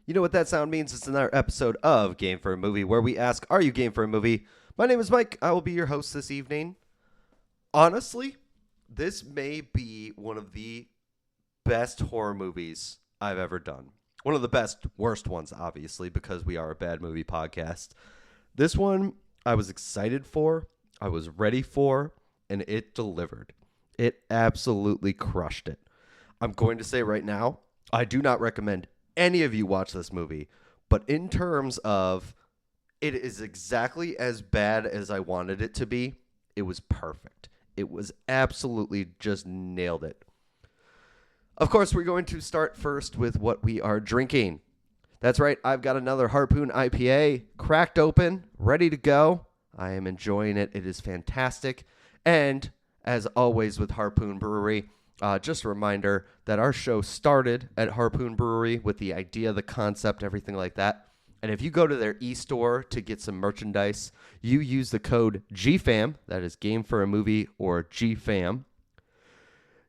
You know what that sound means? It's another episode of Game for a Movie where we ask, are you game for a movie? My name is Mike. I will be your host this evening. Honestly, this may be one of the best horror movies I've ever done. One of the best, worst ones, obviously, because we are a bad movie podcast. This one I was excited for, I was ready for, and it delivered. It absolutely crushed it. I'm going to say right now, I do not recommend any of you watch this movie, but in terms of it is exactly as bad as I wanted it to be, it was perfect. It was absolutely just nailed it. Of course, we're going to start first with what we are drinking. That's right, I've got another Harpoon IPA cracked open, ready to go. I am enjoying it. It is fantastic. And as always with Harpoon Brewery, just a reminder that our show started at Harpoon Brewery with the idea, the concept, everything like that. And if you go to their e-store to get some merchandise, you use the code GFAM, that is Game for a Movie or GFAM.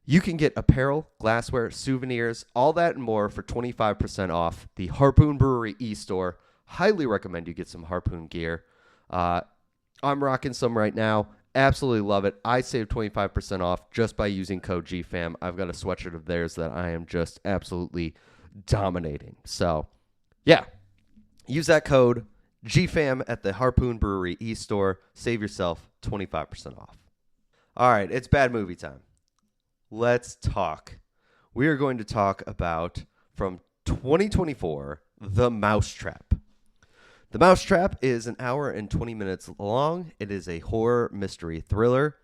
You can get apparel, glassware, souvenirs, all that and more for 25% off the Harpoon Brewery e-store. Highly recommend you get some Harpoon gear. I'm rocking some right now. Absolutely love it. I saved 25% off just by using code GFAM. I've got a sweatshirt of theirs that I am just absolutely dominating. So, yeah. Use that code GFAM at the Harpoon Brewery e-store. Save yourself 25% off. All right, it's bad movie time. Let's talk. We are going to talk about, from 2024, The Mousetrap. The Mousetrap is an hour and 20 minutes long. It is a horror mystery thriller.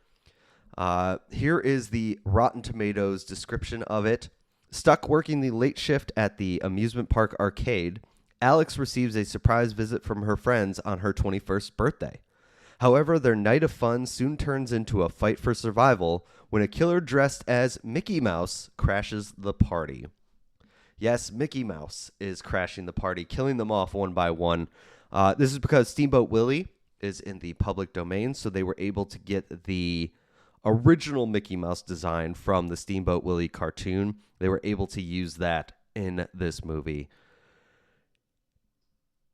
Here is the Rotten Tomatoes description of it. Stuck working the late shift at the amusement park arcade, Alex receives a surprise visit from her friends on her 21st birthday. However, their night of fun soon turns into a fight for survival when a killer dressed as Mickey Mouse crashes the party. Yes, Mickey Mouse is crashing the party, killing them off one by one. This is because Steamboat Willie is in the public domain, so they were able to get the original Mickey Mouse design from the Steamboat Willie cartoon. They were able to use that in this movie.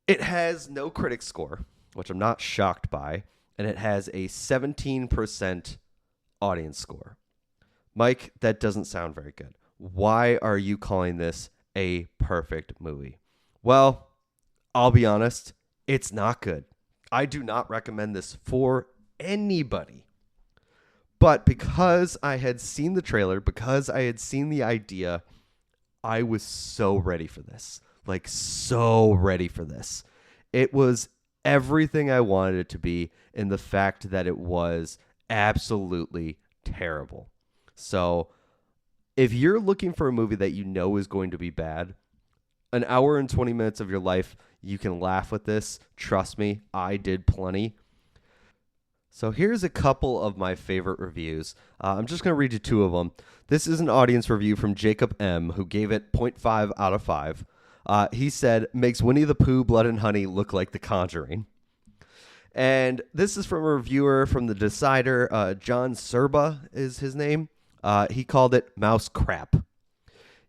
It has no critic score, which I'm not shocked by, and it has a 17% audience score. Mike, that doesn't sound very good. Why are you calling this a perfect movie? Well, I'll be honest, it's not good. I do not recommend this for anybody. But because I had seen the trailer, because I had seen the idea, I was so ready for this. Like, so ready for this. It was everything I wanted it to be in the fact that it was absolutely terrible. So if you're looking for a movie that you know is going to be bad, an hour and 20 minutes of your life, you can laugh with this. Trust me, I did plenty. So here's a couple of my favorite reviews. I'm just going to read you two of them. This is an audience review from Jacob M., who gave it 0.5 out of 5. He said, makes Winnie the Pooh, Blood and Honey look like The Conjuring. And this is from a reviewer from The Decider. John Serba is his name. He called it Mouse Crap.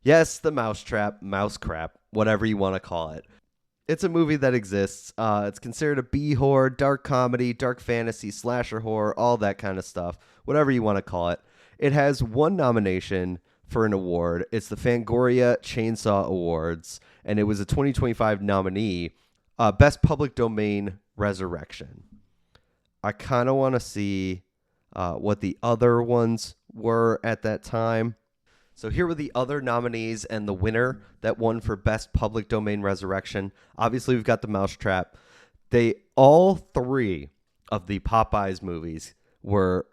Yes, The Mousetrap, Mouse Crap, whatever you want to call it. It's a movie that exists. It's considered a B-horror, dark comedy, dark fantasy, slasher horror, all that kind of stuff, whatever you want to call it. It has one nomination for an award. It's the Fangoria Chainsaw Awards, and it was a 2025 nominee, Best Public Domain Resurrection. I kind of want to see what the other ones were at that time. So here were the other nominees and the winner that won for Best Public Domain Resurrection. Obviously, we've got The Mousetrap. All three of the Popeyes movies were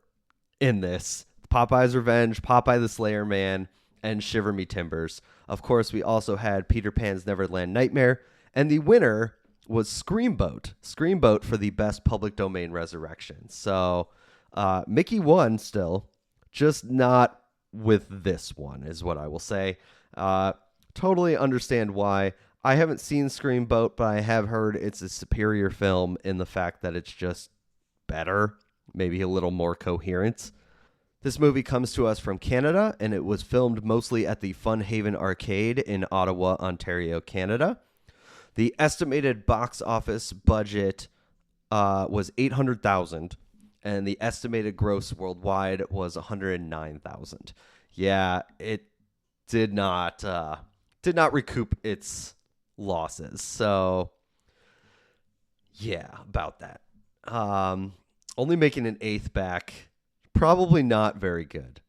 in this. Popeye's Revenge, Popeye the Slayer Man, and Shiver Me Timbers. Of course, we also had Peter Pan's Neverland Nightmare, and the winner was Screamboat. Screamboat for the Best Public Domain Resurrection. So Mickey won still, just not with this one, is what I will say. Totally understand why. I haven't seen Screamboat, but I have heard it's a superior film in the fact that it's just better, maybe a little more coherent. This movie comes to us from Canada, and it was filmed mostly at the Fun Haven Arcade in Ottawa, Ontario, Canada. The estimated box office budget was 800,000, and the estimated gross worldwide was 109,000. Yeah, it did not recoup its losses. So yeah, about that. Only making an eighth back, probably not very good.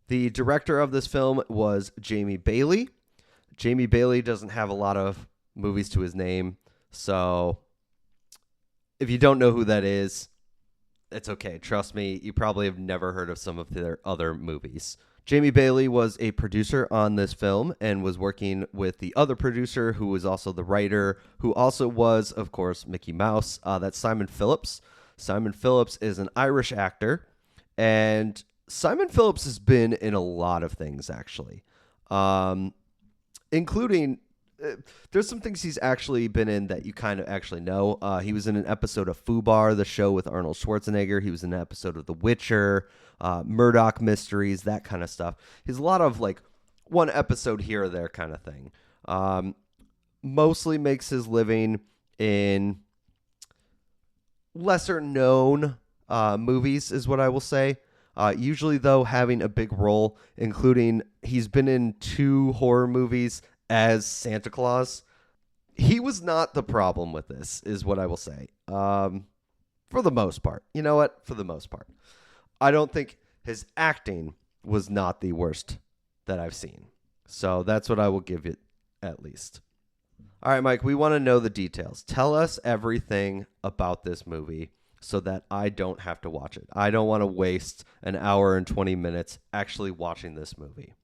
The director of this film was Jamie Bailey. Jamie Bailey doesn't have a lot of movies to his name, so if you don't know who that is, it's okay. Trust me, you probably have never heard of some of their other movies. Jamie Bailey was a producer on this film and was working with the other producer who was also the writer, who also was, of course, Mickey Mouse. That's Simon Phillips. Simon Phillips is an Irish actor, and Simon Phillips has been in a lot of things, actually, including there's some things he's actually been in that you kind of actually know. He was in an episode of Fubar, the show with Arnold Schwarzenegger. He was in an episode of The Witcher, Murdoch Mysteries, that kind of stuff. He's a lot of like one episode here or there kind of thing. Mostly makes his living in lesser known movies is what I will say. Usually, though, having a big role, including he's been in 2 horror movies as Santa Claus. He was not the problem with this, is what I will say. For the most part. You know what? For the most part. I don't think his acting was not the worst that I've seen. So that's what I will give it, at least. All right, Mike, we want to know the details. Tell us everything about this movie so that I don't have to watch it. I don't want to waste an hour and 20 minutes actually watching this movie.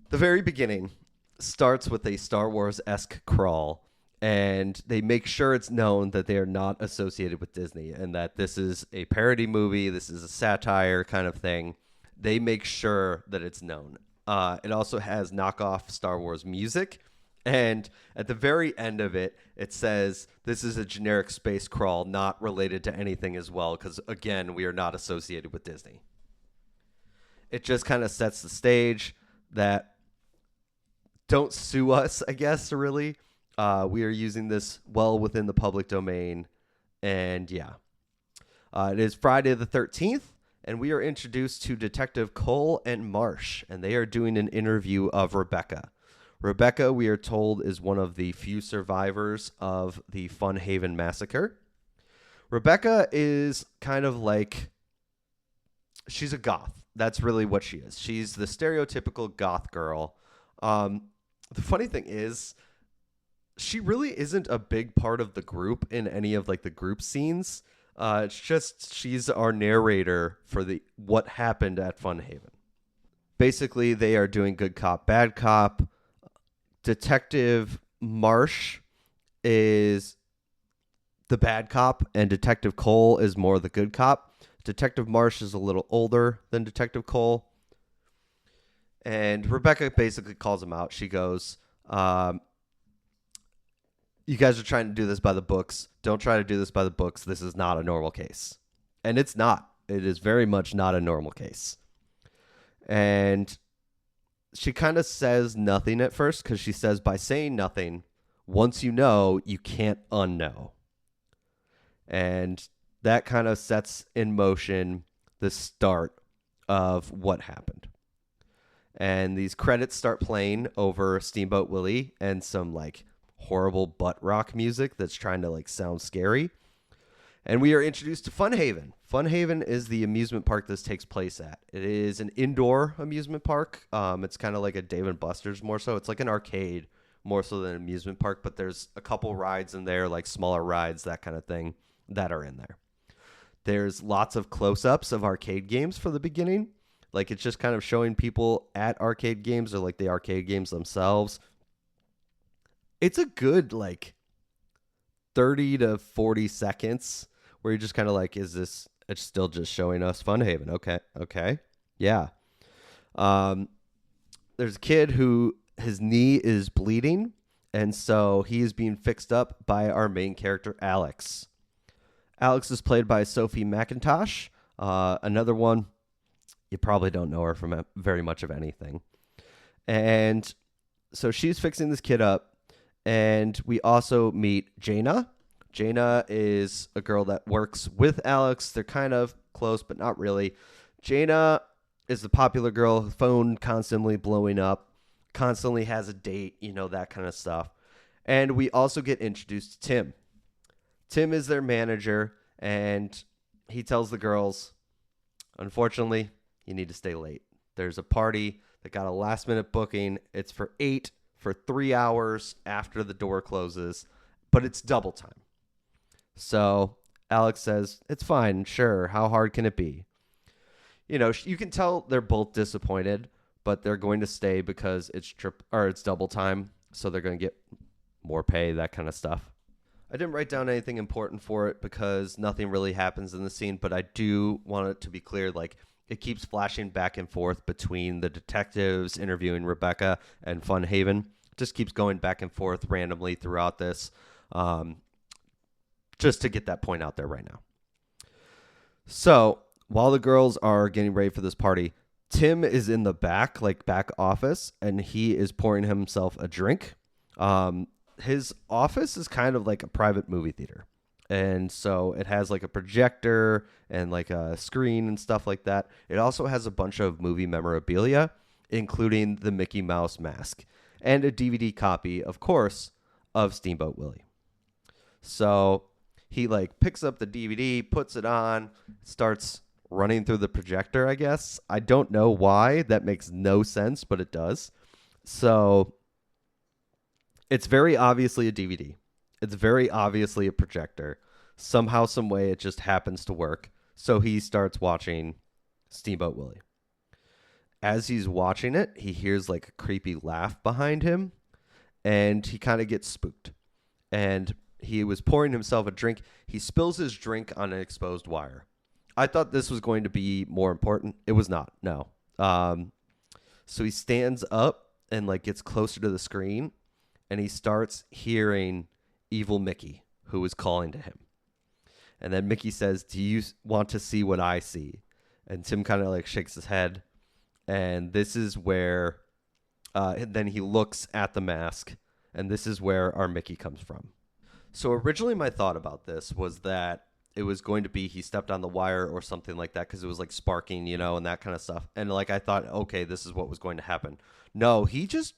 The very beginning starts with a Star Wars-esque crawl, and they make sure it's known that they are not associated with Disney and that this is a parody movie, this is a satire kind of thing. They make sure that it's known. It also has knockoff Star Wars music, and at the very end of it, it says this is a generic space crawl not related to anything as well because, again, we are not associated with Disney. It just kind of sets the stage that don't sue us, I guess, really. We are using this well within the public domain. And yeah, it is Friday the 13th, and we are introduced to Detective Cole and Marsh, and they are doing an interview of Rebecca. Rebecca, we are told, is one of the few survivors of the Fun Haven massacre. Rebecca is kind of like, she's a goth. That's really what she is. She's the stereotypical goth girl. The funny thing is, she really isn't a big part of the group in any of like the group scenes. It's just she's our narrator for the what happened at Fun Haven. Basically, they are doing good cop, bad cop. Detective Marsh is the bad cop, and Detective Cole is more the good cop. Detective Marsh is a little older than Detective Cole. And Rebecca basically calls him out. She goes, you guys are trying to do this by the books. Don't try to do this by the books. This is not a normal case. And it's not. It is very much not a normal case. And she kind of says nothing at first because she says by saying nothing, once you know, you can't unknow. And that kind of sets in motion the start of what happened. And these credits start playing over Steamboat Willie and some like horrible butt rock music that's trying to like sound scary. And we are introduced to Fun Haven. Fun Haven is the amusement park this takes place at. It is an indoor amusement park. It's kind of like a Dave & Buster's more so. It's like an arcade more so than an amusement park, but there's a couple rides in there, like smaller rides, that kind of thing, that are in there. There's lots of close-ups of arcade games for the beginning. Like it's just kind of showing people at arcade games or like the arcade games themselves. It's a good like 30 to 40 seconds where you're just kind of like, is this, it's still just showing us Fun Haven. Okay. Yeah. There's a kid who his knee is bleeding. And so he is being fixed up by our main character, Alex. Alex is played by Sophie McIntosh. Another one, you probably don't know her from very much of anything. And so she's fixing this kid up. And we also meet Jaina. Jaina is a girl that works with Alex. They're kind of close, but not really. Jaina is the popular girl, phone constantly blowing up, constantly has a date, that kind of stuff. And we also get introduced to Tim. Tim is their manager, and he tells the girls, unfortunately, you need to stay late. There's a party that got a last minute booking. It's for 8 for 3 hours after the door closes, but it's double time. So Alex says, it's fine, sure. How hard can it be? You can tell they're both disappointed, but they're going to stay because it's double time. So they're going to get more pay, that kind of stuff. I didn't write down anything important for it because nothing really happens in the scene, but I do want it to be clear, like, it keeps flashing back and forth between the detectives interviewing Rebecca and Fun Haven. It just keeps going back and forth randomly throughout this, just to get that point out there right now. So while the girls are getting ready for this party, Tim is in the back office, and he is pouring himself a drink. His office is kind of like a private movie theater. And so it has like a projector and like a screen and stuff like that. It also has a bunch of movie memorabilia, including the Mickey Mouse mask and a DVD copy, of course, of Steamboat Willie. So he picks up the DVD, puts it on, starts running through the projector, I guess. I don't know why. That makes no sense, but it does. So it's very obviously a DVD. It's very obviously a projector. Somehow, some way, it just happens to work. So he starts watching Steamboat Willie. As he's watching it, he hears a creepy laugh behind him, and he kind of gets spooked. And he was pouring himself a drink. He spills his drink on an exposed wire. I thought this was going to be more important. It was not. No. So he stands up and gets closer to the screen, and he starts hearing evil Mickey, who is calling to him. And then Mickey says, do you want to see what I see? And Tim kind of shakes his head. And this is where, then he looks at the mask, and this is where our Mickey comes from. So originally my thought about this was that it was going to be he stepped on the wire or something like that because it was sparking, and that kind of stuff. And I thought, okay, this is what was going to happen. No, he just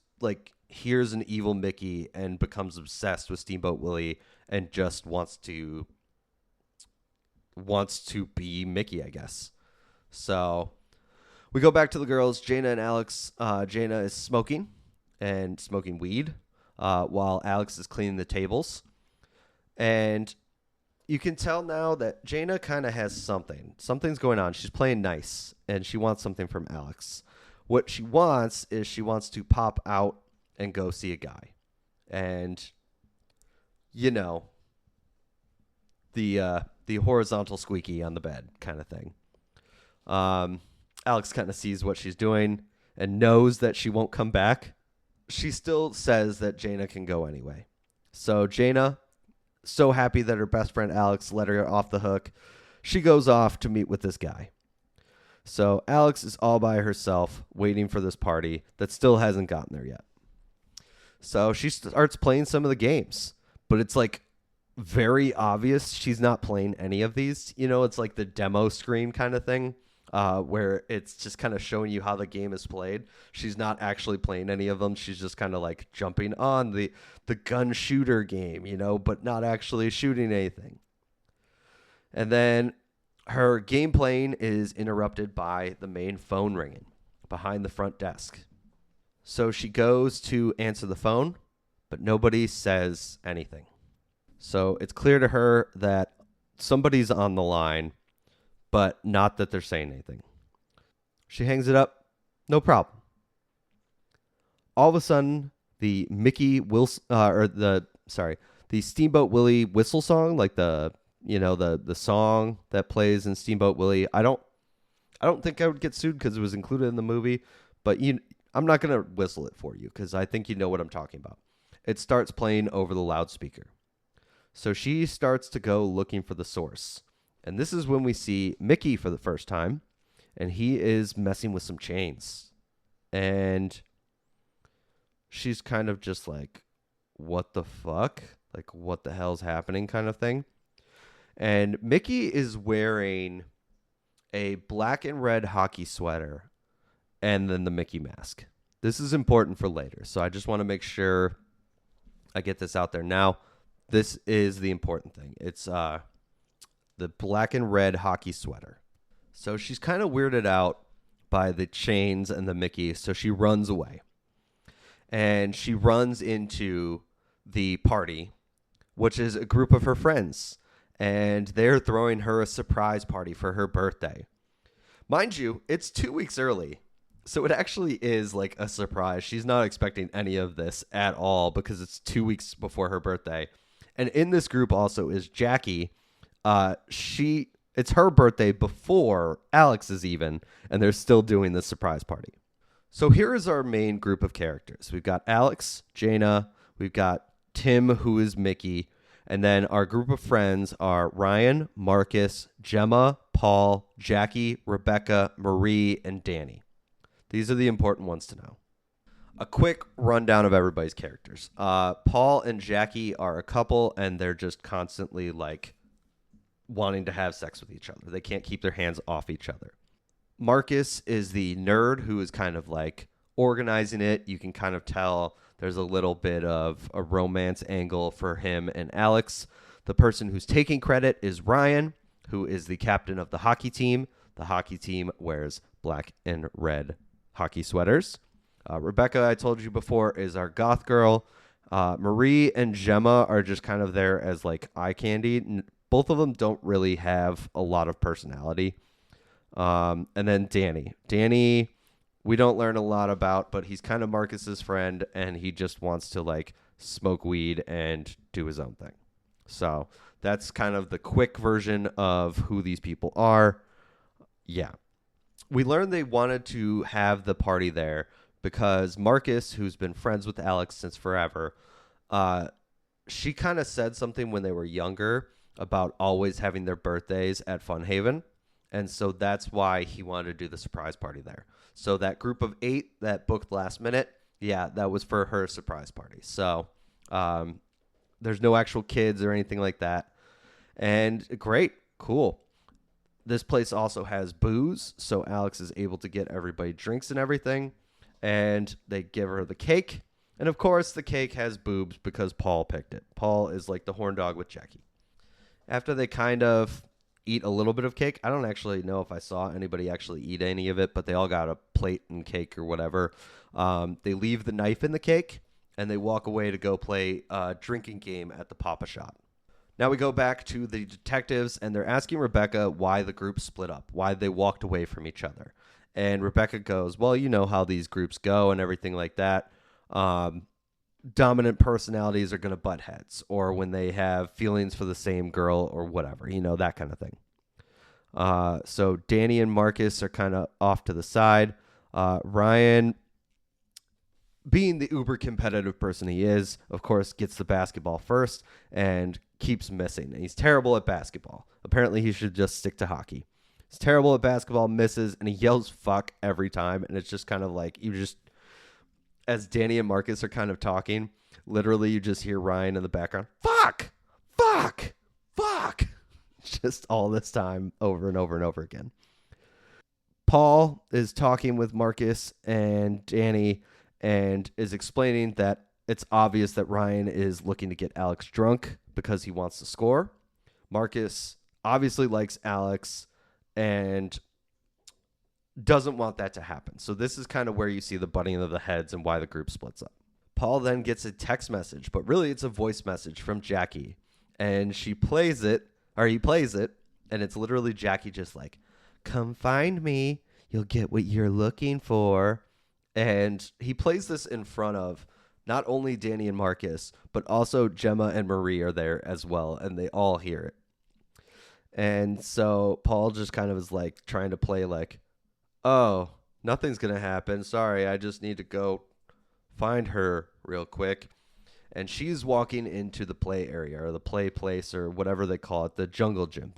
hears an evil Mickey and becomes obsessed with Steamboat Willie and just wants to be Mickey, I guess. So we go back to the girls, Jaina and Alex. Jaina is smoking weed while Alex is cleaning the tables. And you can tell now that Jaina kind of has something's going on. She's playing nice, and she wants something from Alex. What she wants is she wants to pop out and go see a guy. And, the horizontal squeaky on the bed kind of thing. Alex kind of sees what she's doing and knows that she won't come back. She still says that Jaina can go anyway. So Jaina, so happy that her best friend Alex let her off the hook, she goes off to meet with this guy. So Alex is all by herself waiting for this party that still hasn't gotten there yet. So she starts playing some of the games, but it's very obvious she's not playing any of these. It's the demo screen kind of thing, where it's just kind of showing you how the game is played. She's not actually playing any of them. She's just kind of jumping on the gun shooter game, but not actually shooting anything. And then her game playing is interrupted by the main phone ringing behind the front desk. So she goes to answer the phone, but nobody says anything. So it's clear to her that somebody's on the line, but not that they're saying anything. She hangs it up. No problem. All of a sudden, the Steamboat Willie whistle song, the song that plays in Steamboat Willie. I don't think I would get sued because it was included in the movie, but I'm not going to whistle it for you because I think you know what I'm talking about. It starts playing over the loudspeaker. So she starts to go looking for the source. And this is when we see Mickey for the first time, and he is messing with some chains. And she's kind of just what the fuck? Like, what the hell's happening kind of thing. And Mickey is wearing a black and red hockey sweater and then the Mickey mask. This is important for later, so I just want to make sure I get this out there now. This is the important thing. It's the black and red hockey sweater. So she's kind of weirded out by the chains and the Mickey, so she runs away. And she runs into the party, which is a group of her friends. And they're throwing her a surprise party for her birthday. Mind you, it's 2 weeks early. So it actually is like a surprise. She's not expecting any of this at all because it's 2 weeks before her birthday. And in this group also is Jackie. It's her birthday before Alex's even, and they're still doing this surprise party. So here is our main group of characters. We've got Alex, Jaina, we've got Tim, who is Mickey, and then our group of friends are Ryan, Marcus, Gemma, Paul, Jackie, Rebecca, Marie, and Danny. These are the important ones to know. A quick rundown of everybody's characters. Paul and Jackie are a couple, and they're just constantly like wanting to have sex with each other. They can't keep their hands off each other. Marcus is the nerd who is kind of like organizing it. You can kind of tell there's a little bit of a romance angle for him and Alex. The person who's taking credit is Ryan, who is the captain of the hockey team. The hockey team wears black and red hockey sweaters. Rebecca, I told you before, is our goth girl. Marie and Gemma are just kind of there as like eye candy. Both of them don't really have a lot of personality. And then Danny. Danny, we don't learn a lot about, but he's kind of Marcus's friend, and he just wants to like smoke weed and do his own thing. So that's kind of the quick version of who these people are. Yeah. We learned they wanted to have the party there because Marcus, who's been friends with Alex since forever, she kind of said something when they were younger about always having their birthdays at Fun Haven. And so that's why he wanted to do the surprise party there. So that group of 8 that booked last minute, yeah, that was for her surprise party. So there's no actual kids or anything like that. And great, cool. This place also has booze, so Alex is able to get everybody drinks and everything. And they give her the cake. And of course, the cake has boobs because Paul picked it. Paul is like the horn dog with Jackie. After they kind of eat a little bit of cake, I don't actually know if I saw anybody actually eat any of it, but they all got a plate and cake or whatever. They leave the knife in the cake, and they walk away to go play a drinking game at the Papa Shop. Now we go back to the detectives, and they're asking Rebecca why the group split up, why they walked away from each other. And Rebecca goes, well, you know how these groups go and everything like that. Dominant personalities are going to butt heads, or when they have feelings for the same girl or whatever, you know, that kind of thing. So Danny and Marcus are kind of off to the side. Ryan, being the uber competitive person he is, of course, gets the basketball first and keeps missing. And he's terrible at basketball. Apparently, he should just stick to hockey. He's terrible at basketball, misses, and he yells fuck every time. And it's just kind of like, as Danny and Marcus are kind of talking, literally you just hear Ryan in the background, fuck, fuck, fuck. Just all this time over and over and over again. Paul is talking with Marcus and Danny and is explaining that it's obvious that Ryan is looking to get Alex drunk because he wants to score. Marcus obviously likes Alex and doesn't want that to happen. So this is kind of where you see the butting of the heads and why the group splits up. Paul then gets a text message, but really it's a voice message from Jackie. And he plays it, and it's literally Jackie just like, come find me. You'll get what you're looking for. And he plays this in front of not only Danny and Marcus, but also Gemma and Marie are there as well, and they all hear it. And so Paul just kind of is like trying to play like, oh, nothing's going to happen. Sorry, I just need to go find her real quick. And she's walking into the play area or the play place or whatever they call it, the jungle gym.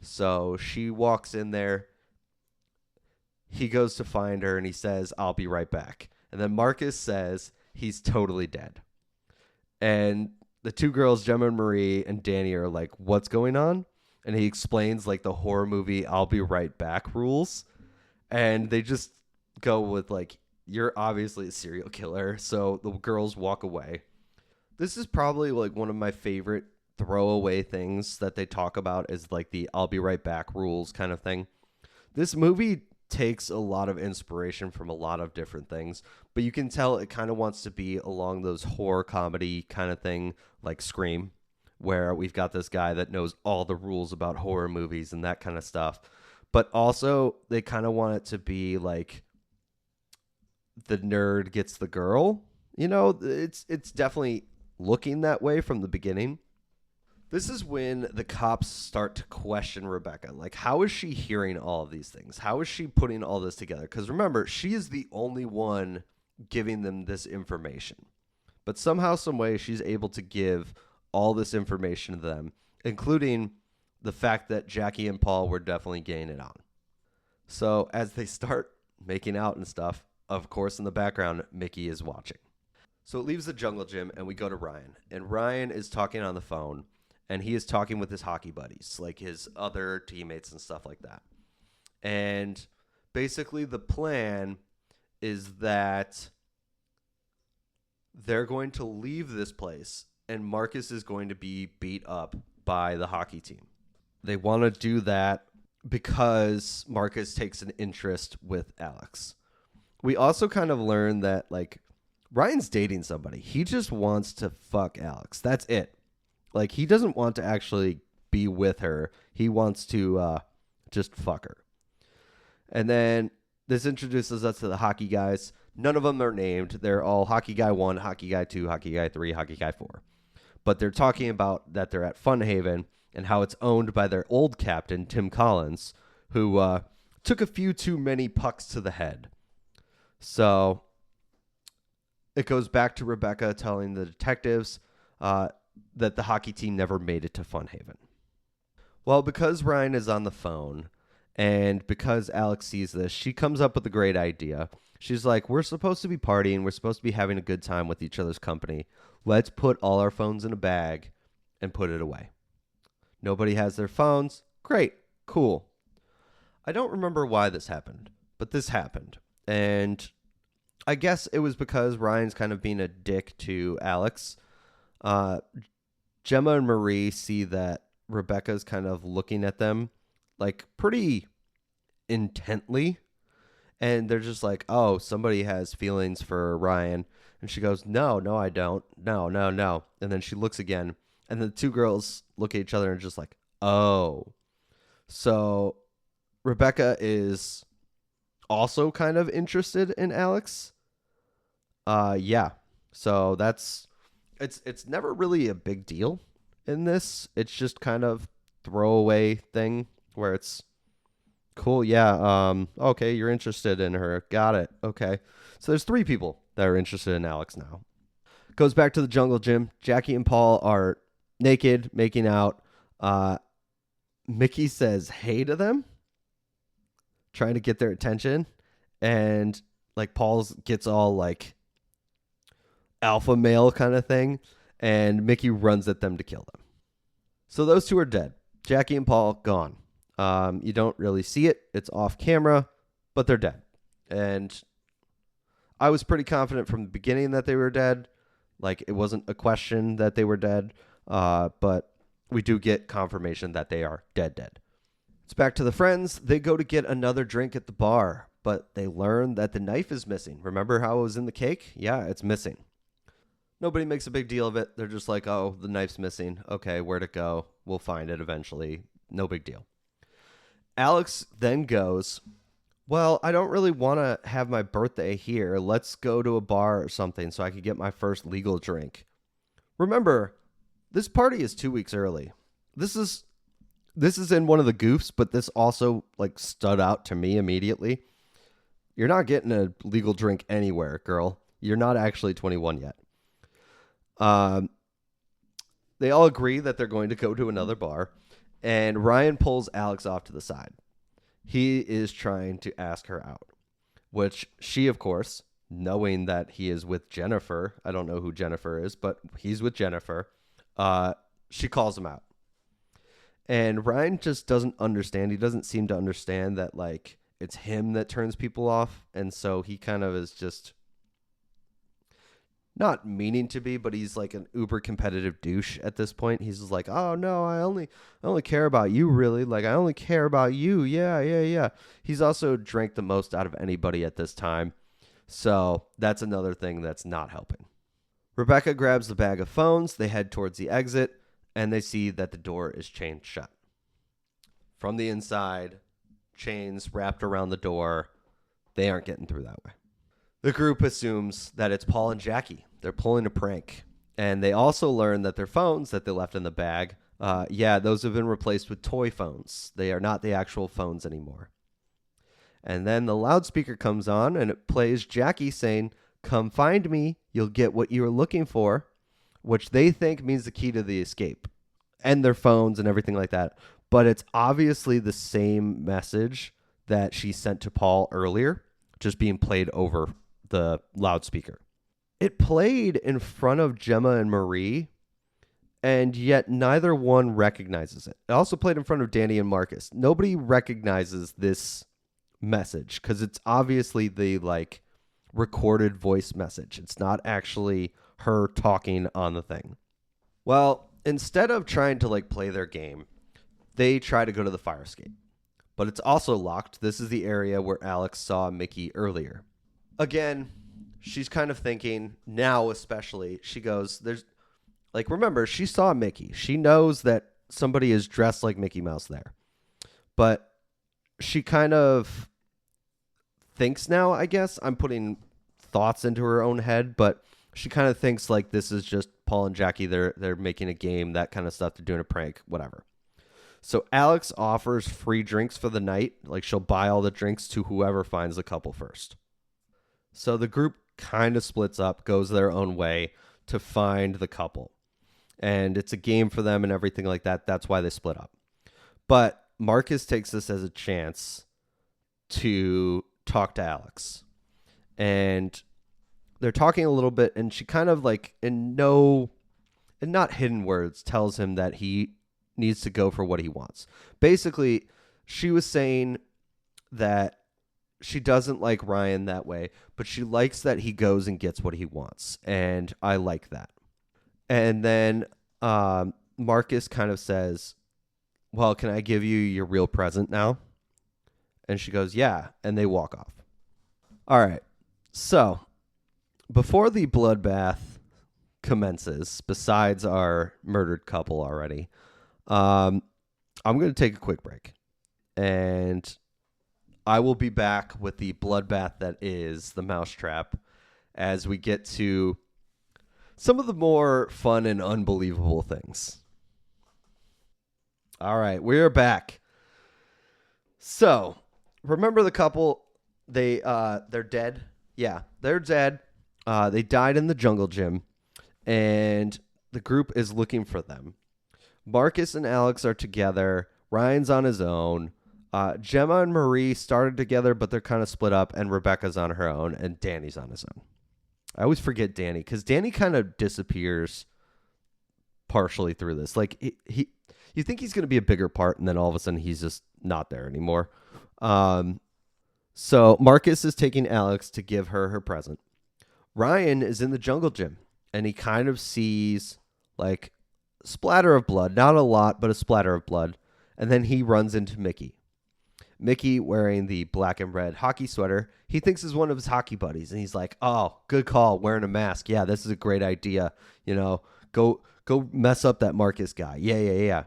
So she walks in there. He goes to find her and he says, I'll be right back. And then Marcus says he's totally dead. And the two girls, Gemma and Marie and Danny, are like, what's going on? And he explains like the horror movie I'll be right back rules. And they just go with like, you're obviously a serial killer. So the girls walk away. This is probably like one of my favorite throwaway things that they talk about is like the I'll be right back rules kind of thing. This movie takes a lot of inspiration from a lot of different things, but you can tell it kind of wants to be along those horror comedy kind of thing like Scream, where we've got this guy that knows all the rules about horror movies and that kind of stuff. But also they kind of want it to be like the nerd gets the girl. You know, it's definitely looking that way from the beginning. This is when the cops start to question Rebecca. Like, how is she hearing all of these things? How is she putting all this together? Because remember, she is the only one giving them this information. But somehow, some way, she's able to give all this information to them, including the fact that Jackie and Paul were definitely getting it on. So as they start making out and stuff, of course, in the background, Mickey is watching. So it leaves the jungle gym, and we go to Ryan. And Ryan is talking on the phone. And he is talking with his hockey buddies, like his other teammates and stuff like that. And basically the plan is that they're going to leave this place and Marcus is going to be beat up by the hockey team. They want to do that because Marcus takes an interest with Alex. We also kind of learn that like Ryan's dating somebody. He just wants to fuck Alex. That's it. Like, he doesn't want to actually be with her. He wants to just fuck her. And then this introduces us to the hockey guys. None of them are named. They're all Hockey Guy 1, Hockey Guy 2, Hockey Guy 3, Hockey Guy 4. But they're talking about that they're at Fun Haven and how it's owned by their old captain, Tim Collins, who took a few too many pucks to the head. So it goes back to Rebecca telling the detectives that the hockey team never made it to Fun Haven. Well, because Ryan is on the phone and because Alex sees this, she comes up with a great idea. She's like, we're supposed to be partying. We're supposed to be having a good time with each other's company. Let's put all our phones in a bag and put it away. Nobody has their phones. Great. Cool. I don't remember why this happened, but this happened. And I guess it was because Ryan's kind of being a dick to Alex. Gemma and Marie see that Rebecca's kind of looking at them like pretty intently. And they're just like, oh, somebody has feelings for Ryan. And she goes, no, I don't. No. And then she looks again. And the two girls look at each other and just like, oh. So Rebecca is also kind of interested in Alex. Yeah. So that's... It's never really a big deal in this. It's just kind of throwaway thing where it's cool. Yeah. Okay. You're interested in her. Got it. Okay. So there's 3 people that are interested in Alex now. Goes back to the jungle gym. Jackie and Paul are naked, making out. Mickey says hey to them, trying to get their attention. And like Paul's gets all like alpha male kind of thing, and Mickey runs at them to kill them. So those 2 are dead. Jackie and Paul gone. You don't really see it. It's off camera, but they're dead. And I was pretty confident from the beginning that they were dead. Like, it wasn't a question that they were dead, but we do get confirmation that they are dead. It's back to the friends. They go to get another drink at the bar, but they learn that the knife is missing. Remember how it was in the cake? Yeah, it's missing. Nobody makes a big deal of it. They're just like, oh, the knife's missing. Okay, where'd it go? We'll find it eventually. No big deal. Alex then goes, well, I don't really want to have my birthday here. Let's go to a bar or something so I could get my first legal drink. Remember, this party is 2 weeks early. This is in one of the goofs, but this also like stood out to me immediately. You're not getting a legal drink anywhere, girl. You're not actually 21 yet. They all agree that they're going to go to another bar, and Ryan pulls Alex off to the side. He is trying to ask her out, which she, of course, knowing that he is with Jennifer. I don't know who Jennifer is, but he's with Jennifer. She calls him out. And Ryan just doesn't understand. He doesn't seem to understand that, like, it's him that turns people off. And so he kind of is just not meaning to be, but he's like an uber competitive douche at this point. He's just like, oh no, I only care about you, really. Like, I only care about you. Yeah, yeah, yeah. He's also drank the most out of anybody at this time. So that's another thing that's not helping. Rebecca grabs the bag of phones. They head towards the exit, and they see that the door is chained shut. From the inside, chains wrapped around the door. They aren't getting through that way. The group assumes that it's Paul and Jackie. They're pulling a prank. And they also learn that their phones that they left in the bag, those have been replaced with toy phones. They are not the actual phones anymore. And then the loudspeaker comes on, and it plays Jackie saying, "Come find me. You'll get what you were looking for," which they think means the key to the escape and their phones and everything like that. But it's obviously the same message that she sent to Paul earlier, just being played over the loudspeaker. It played in front of Gemma and Marie, and yet neither one recognizes it. It also played in front of Danny and Marcus. Nobody recognizes this message because it's obviously the like recorded voice message. It's not actually her talking on the thing. Well, instead of trying to like play their game, they try to go to the fire escape. But it's also locked. This is the area where Alex saw Mickey earlier. Again, she's kind of thinking, now especially, she goes, there's, like, remember, she saw Mickey. She knows that somebody is dressed like Mickey Mouse there. But she kind of thinks now, I guess, I'm putting thoughts into her own head, but she kind of thinks like this is just Paul and Jackie. They're making a game, that kind of stuff. They're doing a prank, whatever. So Alex offers free drinks for the night. Like, she'll buy all the drinks to whoever finds the couple first. So the group kind of splits up, goes their own way to find the couple. And it's a game for them and everything like that. That's why they split up. But Marcus takes this as a chance to talk to Alex. And they're talking a little bit, and she kind of like, in not hidden words, tells him that he needs to go for what he wants. Basically, she was saying that she doesn't like Ryan that way, but she likes that he goes and gets what he wants. And I like that. And then Marcus kind of says, well, can I give you your real present now? And she goes, yeah. And they walk off. All right. So before the bloodbath commences, besides our murdered couple already, I'm going to take a quick break. And I will be back with the bloodbath that is the mousetrap as we get to some of the more fun and unbelievable things. All right, we're back. So, remember the couple? They're dead. Yeah, they're dead. They died in the jungle gym, and the group is looking for them. Marcus and Alex are together. Ryan's on his own. Gemma and Marie started together, but they're kind of split up, and Rebecca's on her own, and Danny's on his own. I always forget Danny, because Danny kind of disappears partially through this. Like, he you think he's going to be a bigger part, and then all of a sudden he's just not there anymore. So Marcus is taking Alex to give her her present. Ryan is in the jungle gym, and he kind of sees, like, a splatter of blood. Not a lot, but a splatter of blood. And then he runs into Mickey. Mickey, wearing the black and red hockey sweater, he thinks is one of his hockey buddies. And he's like, oh, good call, wearing a mask. Yeah, this is a great idea. You know, go mess up that Marcus guy. Yeah.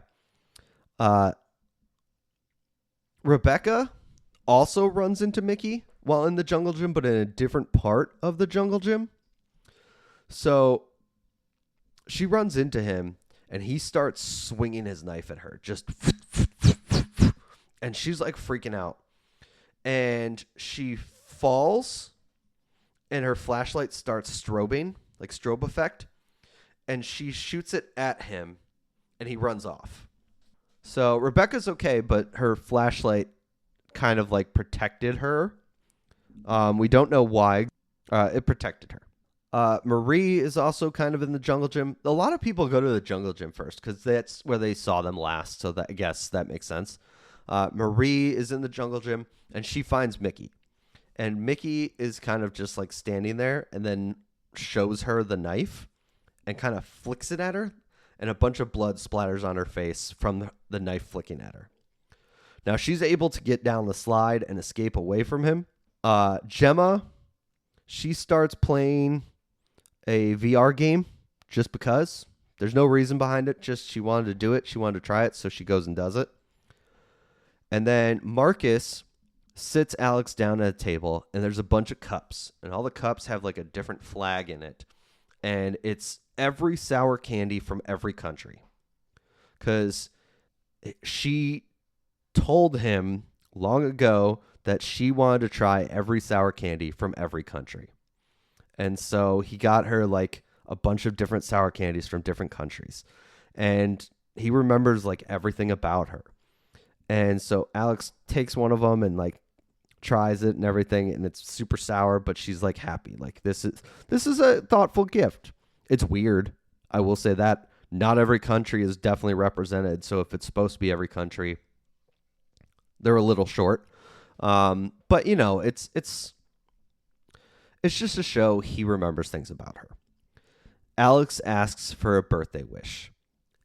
Rebecca also runs into Mickey while in the jungle gym, but in a different part of the jungle gym. So she runs into him, and he starts swinging his knife at her. Just... And she's like freaking out. And she falls, and her flashlight starts strobing, like strobe effect. And she shoots it at him, and he runs off. So Rebecca's okay, but her flashlight kind of like protected her. We don't know why. It protected her. Marie is also kind of in the jungle gym. A lot of people go to the jungle gym first because that's where they saw them last. So that I guess that makes sense. Marie is in the jungle gym and she finds Mickey. And Mickey is kind of just like standing there and then shows her the knife and kind of flicks it at her. And a bunch of blood splatters on her face from the knife flicking at her. Now she's able to get down the slide and escape away from him. Gemma, she starts playing a VR game just because. There's no reason behind it. Just she wanted to do it. She wanted to try it. So she goes and does it. And then Marcus sits Alex down at a table and there's a bunch of cups. And all the cups have like a different flag in it. And it's every sour candy from every country. Because she told him long ago that she wanted to try every sour candy from every country. And so he got her like a bunch of different sour candies from different countries. And he remembers like everything about her. And so Alex takes one of them and like tries it and everything. And it's super sour, but she's like happy. Like this is a thoughtful gift. It's weird. I will say that not every country is definitely represented. So if it's supposed to be every country, they're a little short. But you know, it's just to show he remembers things about her. Alex asks for a birthday wish.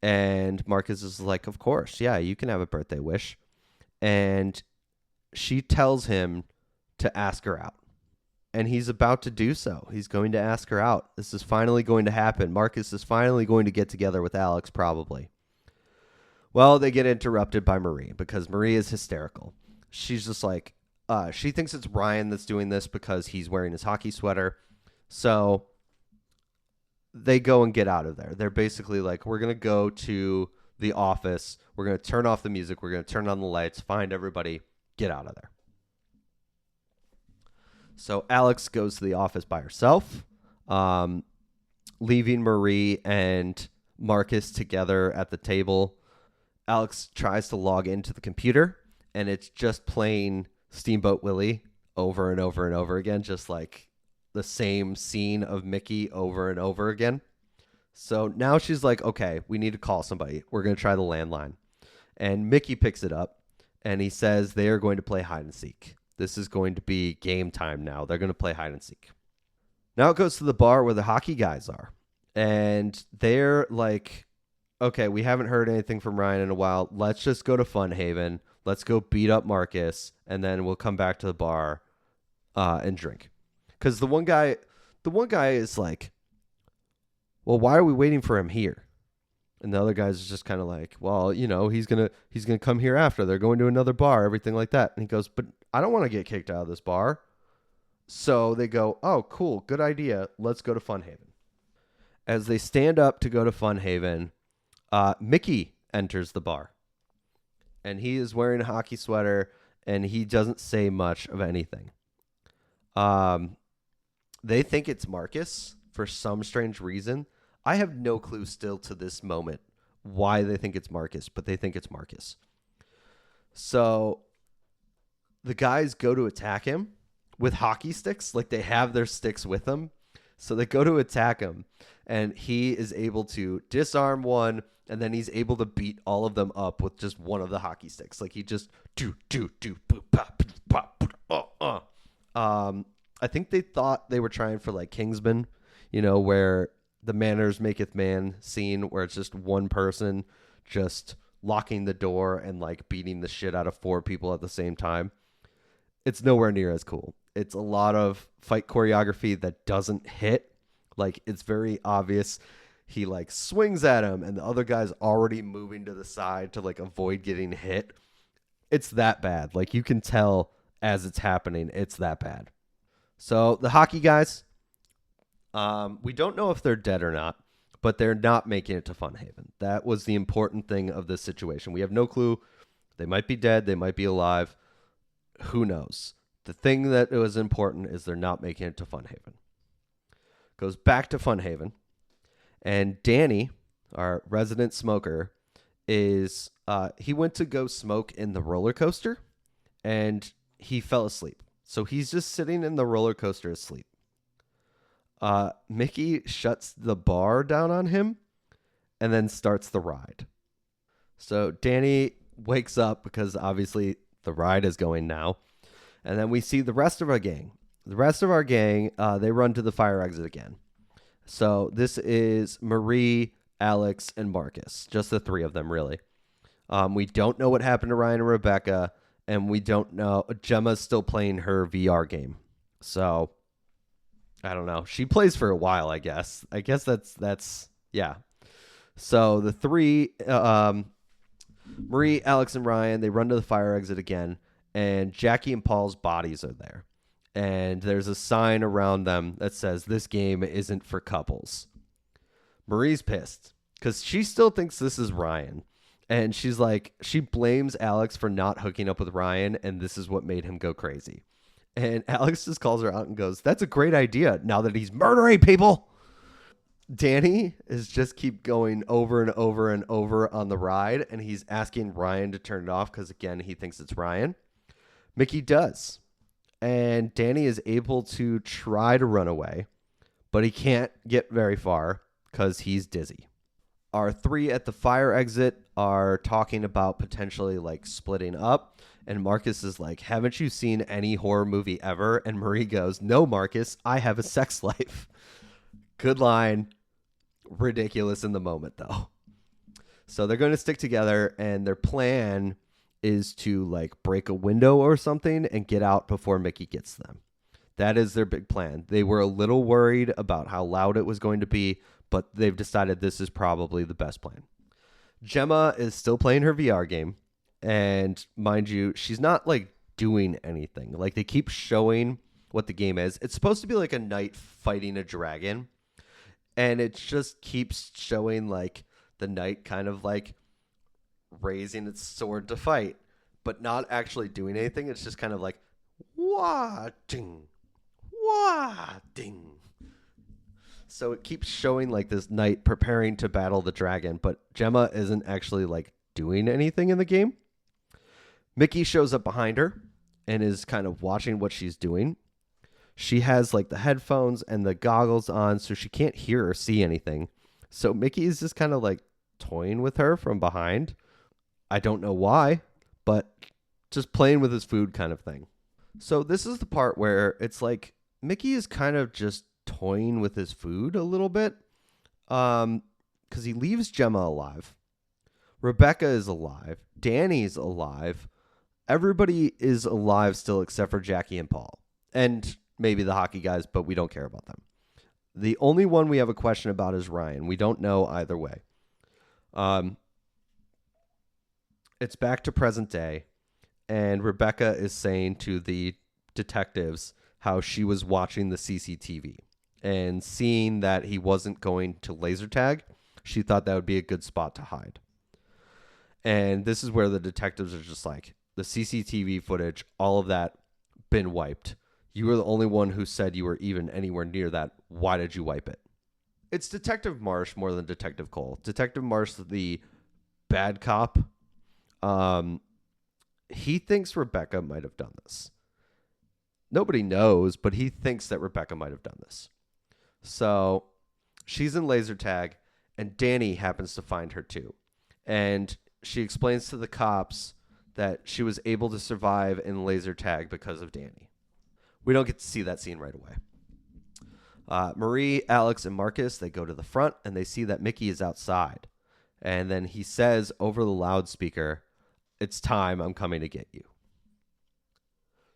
And Marcus is like, of course, yeah, you can have a birthday wish. And she tells him to ask her out. And he's about to do so. He's going to ask her out. This is finally going to happen. Marcus is finally going to get together with Alex, probably. Well, they get interrupted by Marie because Marie is hysterical. She's just like, she thinks it's Ryan that's doing this because he's wearing his hockey sweater. So they go and get out of there. They're basically like, we're going to go to the office. We're going to turn off the music. We're going to turn on the lights, find everybody, get out of there. So Alex goes to the office by herself, leaving Marie and Marcus together at the table. Alex tries to log into the computer, and it's just playing Steamboat Willie over and over and over again, just like the same scene of Mickey over and over again. So now she's like, okay, we need to call somebody. We're going to try the landline. And Mickey picks it up, and he says they are going to play hide and seek. This is going to be game time now. They're going to play hide and seek. Now it goes to the bar where the hockey guys are. And they're like, okay, we haven't heard anything from Ryan in a while. Let's just go to Fun Haven. Let's go beat up Marcus, and then we'll come back to the bar and drink. Because the one guy is like, well, why are we waiting for him here? And the other guy's just kind of like, well, you know, he's gonna come here after. They're going to another bar, everything like that. And he goes, but I don't want to get kicked out of this bar. So they go, oh, cool, good idea. Let's go to Fun Haven. As they stand up to go to Fun Haven, Mickey enters the bar. And he is wearing a hockey sweater, and he doesn't say much of anything. They think it's Marcus for some strange reason. I have no clue still to this moment why they think it's Marcus, but they think it's Marcus. So the guys go to attack him with hockey sticks. Like they have their sticks with them. So they go to attack him, and he is able to disarm one, and then he's able to beat all of them up with just one of the hockey sticks. Like he just I think they thought they were trying for like Kingsman, you know, where the manners maketh man scene, where it's just one person just locking the door and like beating the shit out of four people at the same time. It's nowhere near as cool. It's a lot of fight choreography that doesn't hit. Like it's very obvious. He like swings at him and the other guy's already moving to the side to like avoid getting hit. It's that bad. Like you can tell as it's happening, it's that bad. So the hockey guys, we don't know if they're dead or not, but they're not making it to Fun Haven. That was the important thing of this situation. We have no clue. They might be dead. They might be alive. Who knows? The thing that was important is they're not making it to Fun Haven. Goes back to Fun Haven. And Danny, our resident smoker, is he went to go smoke in the roller coaster, and he fell asleep. So he's just sitting in the roller coaster asleep. Mickey shuts the bar down on him and then starts the ride. So Danny wakes up because obviously the ride is going now. And then we see the rest of our gang. The rest of our gang, they run to the fire exit again. So this is Marie, Alex, and Marcus. Just the three of them, really. We don't know what happened to Ryan and Rebecca, and we don't know. Gemma's still playing her VR game. So I don't know. She plays for a while, I guess. I guess that's yeah. So the three, Marie, Alex, and Ryan, they run to the fire exit again, and Jackie and Paul's bodies are there. And there's a sign around them that says, "This game isn't for couples." Marie's pissed because she still thinks this is Ryan. And she's like, she blames Alex for not hooking up with Ryan, and this is what made him go crazy. And Alex just calls her out and goes, "That's a great idea now that he's murdering people." Danny is just keep going over and over and over on the ride, and he's asking Ryan to turn it off because, again, he thinks it's Ryan. Mickey does. And Danny is able to try to run away, but he can't get very far because he's dizzy. Our three at the fire exit are talking about potentially like splitting up. And Marcus is like, "Haven't you seen any horror movie ever?" And Marie goes, "No, Marcus, I have a sex life." Good line. Ridiculous in the moment, though. So they're going to stick together, and their plan is to like break a window or something and get out before Mickey gets them. That is their big plan. They were a little worried about how loud it was going to be, but they've decided this is probably the best plan. Gemma is still playing her VR game, and mind you, she's not like doing anything. Like they keep showing what the game is. It's supposed to be like a knight fighting a dragon, and it just keeps showing like the knight kind of like raising its sword to fight, but not actually doing anything. It's just kind of like wah ding, wah ding. So it keeps showing like this knight preparing to battle the dragon, but Gemma isn't actually like doing anything in the game. Mickey shows up behind her and is kind of watching what she's doing. She has like the headphones and the goggles on, so she can't hear or see anything. So Mickey is just kind of like toying with her from behind. I don't know why, but just playing with his food kind of thing. So this is the part where it's like Mickey is kind of just toying with his food a little bit because he leaves Gemma alive. Rebecca is alive. Danny's alive. Everybody is alive still except for Jackie and Paul. And maybe the hockey guys, but we don't care about them. The only one we have a question about is Ryan. We don't know either way. It's back to present day, and Rebecca is saying to the detectives how she was watching the CCTV and seeing that he wasn't going to laser tag. She thought that would be a good spot to hide. And this is where the detectives are just like, the CCTV footage, all of that, been wiped. You were the only one who said you were even anywhere near that. Why did you wipe it? It's Detective Marsh more than Detective Cole. Detective Marsh, the bad cop, he thinks Rebecca might have done this. Nobody knows, but he thinks that Rebecca might have done this. So she's in laser tag, and Danny happens to find her too. And she explains to the cops that she was able to survive in laser tag because of Danny. We don't get to see that scene right away. Marie, Alex, and Marcus, they go to the front, and they see that Mickey is outside. And then he says over the loudspeaker, "It's time, I'm coming to get you."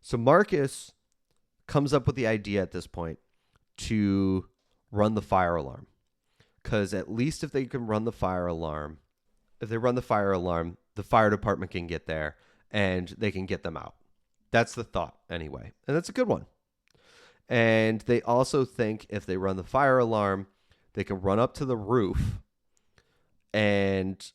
So Marcus comes up with the idea at this point to run the fire alarm. Because at least if they can run the fire alarm, the fire department can get there and they can get them out. That's the thought anyway. And that's a good one. And they also think if they run the fire alarm, they can run up to the roof, and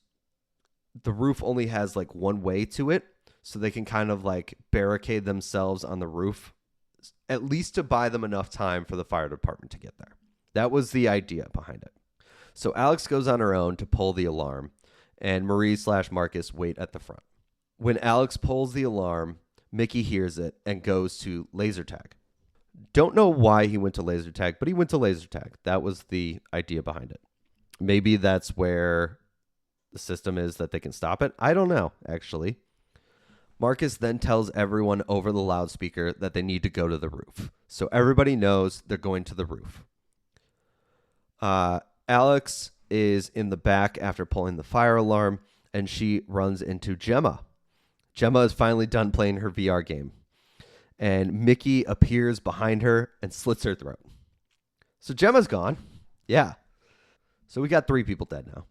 the roof only has like one way to it. So they can kind of like barricade themselves on the roof, at least to buy them enough time for the fire department to get there. That was the idea behind it. So Alex goes on her own to pull the alarm, and Marie/Marcus wait at the front. When Alex pulls the alarm, Mickey hears it and goes to laser tag. Don't know why he went to laser tag, but he went to laser tag. That was the idea behind it. Maybe that's where the system is that they can stop it. I don't know, actually. Marcus then tells everyone over the loudspeaker that they need to go to the roof. So everybody knows they're going to the roof. Alex is in the back after pulling the fire alarm, and she runs into Gemma. Gemma is finally done playing her VR game, and Mickey appears behind her and slits her throat. So Gemma's gone. Yeah. So we got 3 people dead now.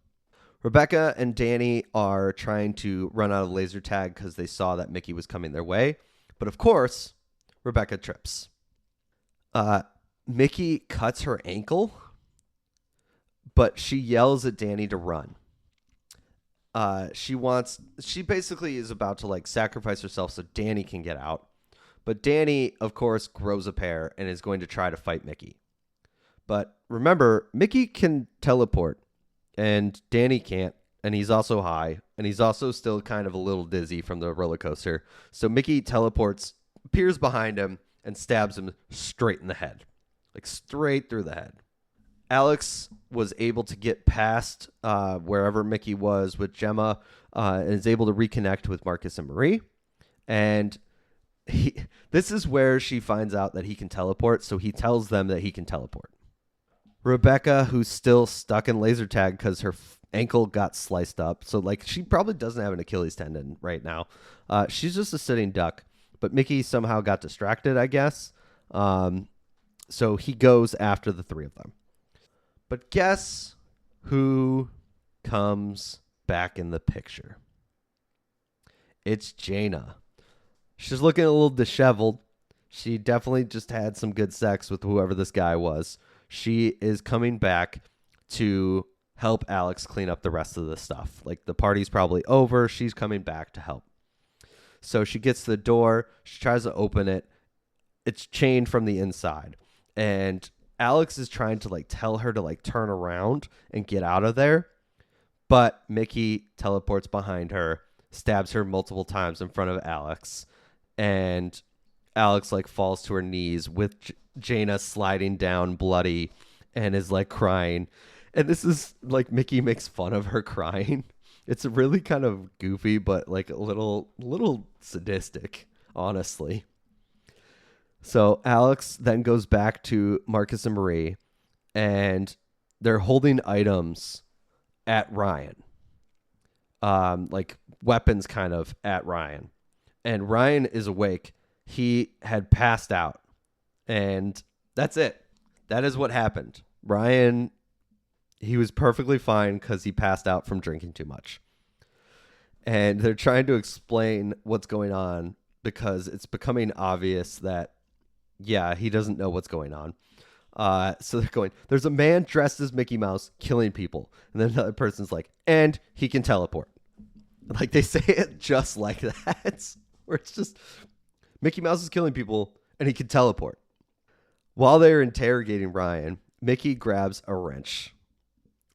Rebecca and Danny are trying to run out of laser tag because they saw that Mickey was coming their way. But of course, Rebecca trips. Mickey cuts her ankle, but she yells at Danny to run. She basically is about to like sacrifice herself so Danny can get out. But Danny, of course, grows a pair and is going to try to fight Mickey. But remember, Mickey can teleport and Danny can't. And he's also high. And he's also still kind of a little dizzy from the roller coaster. So Mickey teleports, appears behind him, and stabs him straight in the head. Like straight through the head. Alex was able to get past wherever Mickey was with Gemma and is able to reconnect with Marcus and Marie. And this is where she finds out that he can teleport. So he tells them that he can teleport. Rebecca, who's still stuck in laser tag because her ankle got sliced up. So like she probably doesn't have an Achilles tendon right now. She's just a sitting duck. But Mickey somehow got distracted, I guess. So he goes after the 3 of them. But guess who comes back in the picture? It's Jaina. She's looking a little disheveled. She definitely just had some good sex with whoever this guy was. She is coming back to help Alex clean up the rest of the stuff. Like the party's probably over. She's coming back to help. So she gets to the door. She tries to open it. It's chained from the inside. And Alex is trying to like tell her to like turn around and get out of there. But Mickey teleports behind her, stabs her multiple times in front of Alex. And Alex like falls to her knees with Jaina sliding down bloody and is like crying. And this is like Mickey makes fun of her crying. It's really kind of goofy, but like a little sadistic, honestly. So Alex then goes back to Marcus and Marie, and they're holding items at Ryan, like weapons kind of at Ryan. And Ryan is awake. He had passed out, and that's it. That is what happened. Ryan, he was perfectly fine because he passed out from drinking too much. And they're trying to explain what's going on because it's becoming obvious that yeah, he doesn't know what's going on. So they're going, there's a man dressed as Mickey Mouse killing people. And then another person's like, and he can teleport. Like they say it just like that. Where it's just, Mickey Mouse is killing people and he can teleport. While they're interrogating Ryan, Mickey grabs a wrench.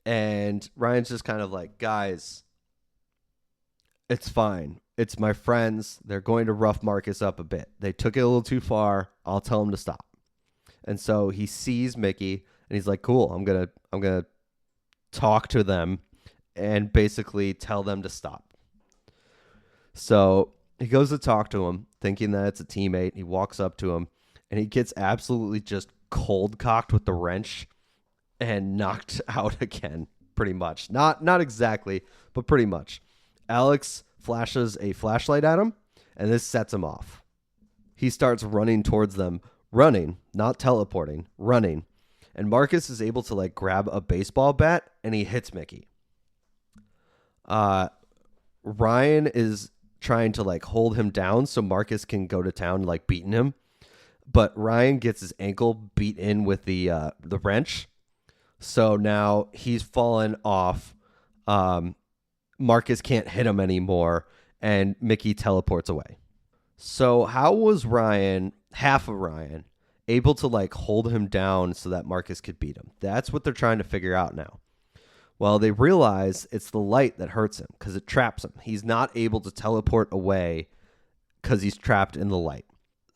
And Ryan's just kind of like, guys, it's fine. It's my friends. They're going to rough Marcus up a bit. They took it a little too far. I'll tell them to stop. And so he sees Mickey and he's like, cool, I'm going to talk to them and basically tell them to stop. So he goes to talk to him thinking that it's a teammate. He walks up to him and he gets absolutely just cold cocked with the wrench and knocked out again, pretty much. Not exactly, but pretty much. Alex flashes a flashlight at him, and this sets him off. He starts running towards them, running, not teleporting, running. And Marcus is able to like grab a baseball bat, and he hits Mickey. Ryan is trying to like hold him down so Marcus can go to town like beating him. But Ryan gets his ankle beat in with the wrench. So now he's fallen off. Marcus can't hit him anymore, and Mickey teleports away. So how was Ryan, half of Ryan, able to like hold him down so that Marcus could beat him? That's what they're trying to figure out now. Well, they realize it's the light that hurts him because it traps him. He's not able to teleport away because he's trapped in the light.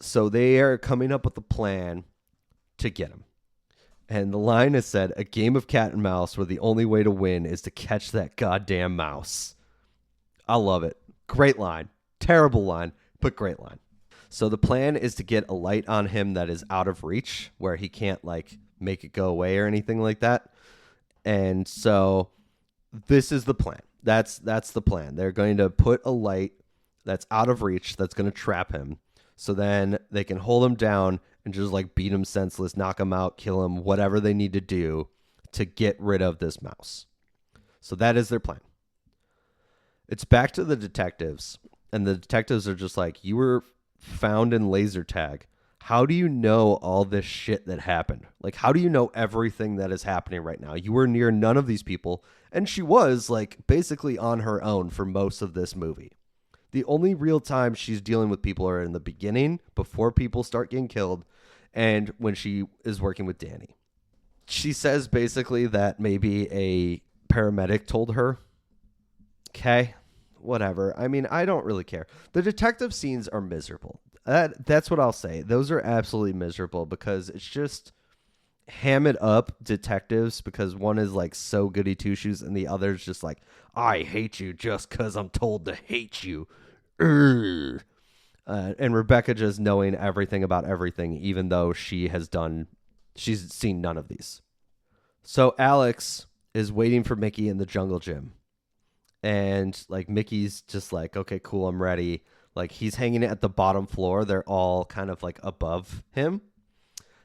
So they are coming up with a plan to get him. And the line is said, a game of cat and mouse where the only way to win is to catch that goddamn mouse. I love it. Great line. Terrible line, but great line. So the plan is to get a light on him that is out of reach, where he can't like make it go away or anything like that. And so this is the plan. That's the plan. They're going to put a light that's out of reach that's going to trap him. So then they can hold him down and just like beat him senseless, knock him out, kill him, whatever they need to do to get rid of this mouse. So that is their plan. It's back to the detectives, and the detectives are just like, you were found in laser tag. How do you know all this shit that happened? Like, how do you know everything that is happening right now? You were near none of these people, and she was like basically on her own for most of this movie. The only real time she's dealing with people are in the beginning, before people start getting killed, and when she is working with Danny. She says basically that maybe a paramedic told her. Okay, whatever. I mean, I don't really care. The detective scenes are miserable. That's what I'll say. Those are absolutely miserable because it's just ham it up detectives, because one is like so goody two shoes and the other's just like, I hate you just because I'm told to hate you. And Rebecca just knowing everything about everything, even though she's seen none of these. So Alex is waiting for Mickey in the jungle gym. And like Mickey's just like, okay, cool, I'm ready. Like he's hanging at the bottom floor. They're all kind of like above him.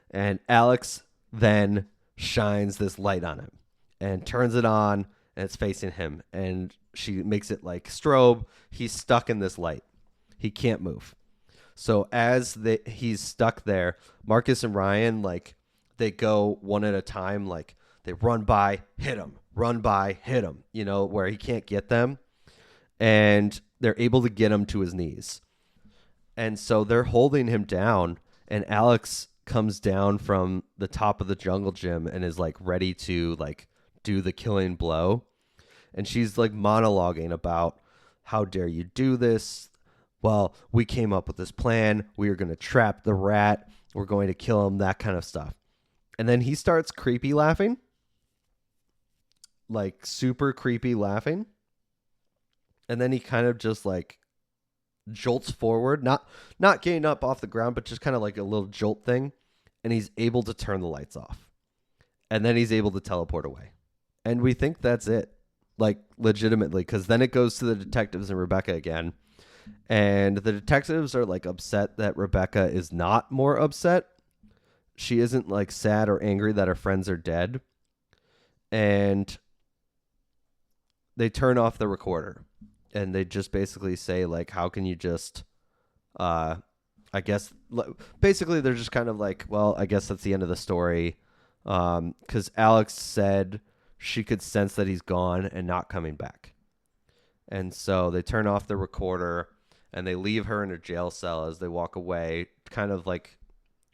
And Alex then shines this light on him and turns it on, and it's facing him. And she makes it like strobe. He's stuck in this light. He can't move. So as he's stuck there, Marcus and Ryan, like they go one at a time. Like they run by, hit him, run by, hit him, you know, where he can't get them. And they're able to get him to his knees. And so they're holding him down, and Alex comes down from the top of the jungle gym and is like ready to like do the killing blow. And she's like monologuing about, how dare you do this? Well, we came up with this plan. We are going to trap the rat. We're going to kill him, that kind of stuff. And then he starts creepy laughing. Like super creepy laughing. And then he kind of just like jolts forward, not getting up off the ground, but just kind of like a little jolt thing. And he's able to turn the lights off. And then he's able to teleport away. And we think that's it. Like legitimately, because then it goes to the detectives and Rebecca again. And the detectives are like upset that Rebecca is not more upset. She isn't like sad or angry that her friends are dead. And they turn off the recorder. And they just basically say, like, how can you just, I guess, basically they're just kind of like, well, I guess that's the end of the story. Because Alex said she could sense that he's gone and not coming back. And so they turn off the recorder and they leave her in her jail cell as they walk away, kind of like